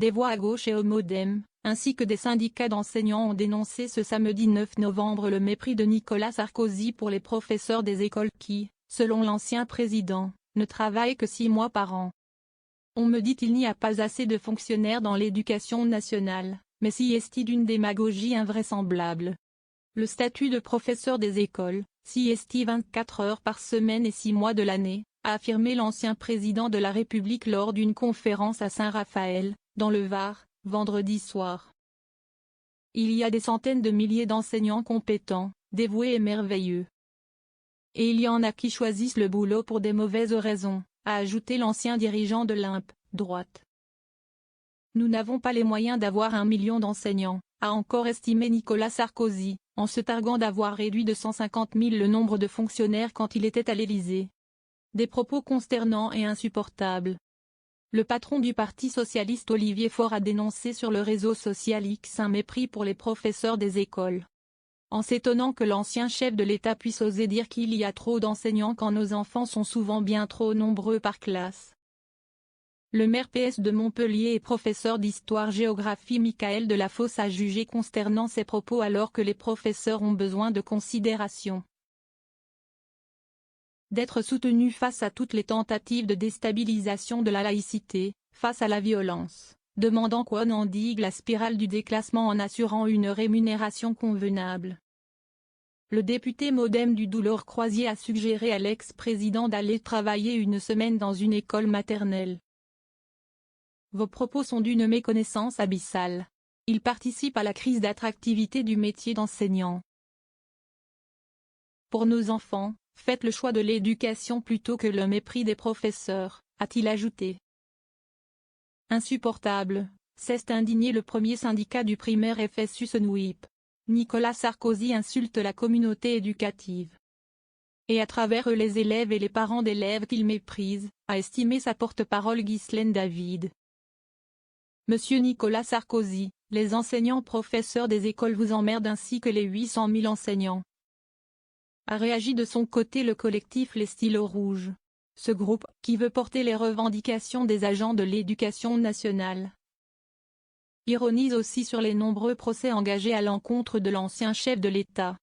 des voix à gauche et au MoDem, ainsi que des syndicats d'enseignants ont dénoncé ce samedi 9 novembre le mépris de Nicolas Sarkozy pour les professeurs des écoles qui, selon l'ancien président, ne travaillent que 6 mois par an. On me dit qu'il n'y a pas assez de fonctionnaires dans l'éducation nationale, mais si est-il d'une démagogie invraisemblable. Le statut de professeur des écoles, si est-il 24 heures par semaine et 6 mois de l'année, a affirmé l'ancien président de la République lors d'une conférence à Saint-Raphaël, dans le Var, vendredi soir. Il y a des centaines de milliers d'enseignants compétents, dévoués et merveilleux. Et il y en a qui choisissent le boulot pour des mauvaises raisons, a ajouté l'ancien dirigeant de l'IMP, droite. Nous n'avons pas les moyens d'avoir 1 million d'enseignants, a encore estimé Nicolas Sarkozy, en se targuant d'avoir réduit de 150 000 le nombre de fonctionnaires quand il était à l'Élysée. Des propos consternants et insupportables. Le patron du Parti socialiste Olivier Faure a dénoncé sur le réseau social X un mépris pour les professeurs des écoles. En s'étonnant que l'ancien chef de l'État puisse oser dire qu'il y a trop d'enseignants quand nos enfants sont souvent bien trop nombreux par classe. Le maire PS de Montpellier et professeur d'histoire-géographie Michael Delafosse a jugé consternant ces propos alors que les professeurs ont besoin de considération. D'être soutenus face à toutes les tentatives de déstabilisation de la laïcité, face à la violence, demandant qu'on endigue la spirale du déclassement en assurant une rémunération convenable. Le député MoDem du Douleur-Croisier a suggéré à l'ex-président d'aller travailler 1 semaine dans une école maternelle. Vos propos sont d'une méconnaissance abyssale. Ils participent à la crise d'attractivité du métier d'enseignant. Pour nos enfants, faites le choix de l'éducation plutôt que le mépris des professeurs, a-t-il ajouté. Insupportable, s'est indigné le premier syndicat du primaire FSU Senwip. Nicolas Sarkozy insulte la communauté éducative. Et à travers eux les élèves et les parents d'élèves qu'il méprise, a estimé sa porte-parole Ghislaine David. Monsieur Nicolas Sarkozy, les enseignants professeurs des écoles vous emmerdent ainsi que les 800 000 enseignants. A réagi de son côté le collectif Les Stylos Rouges. Ce groupe, qui veut porter les revendications des agents de l'éducation nationale, ironise aussi sur les nombreux procès engagés à l'encontre de l'ancien chef de l'État.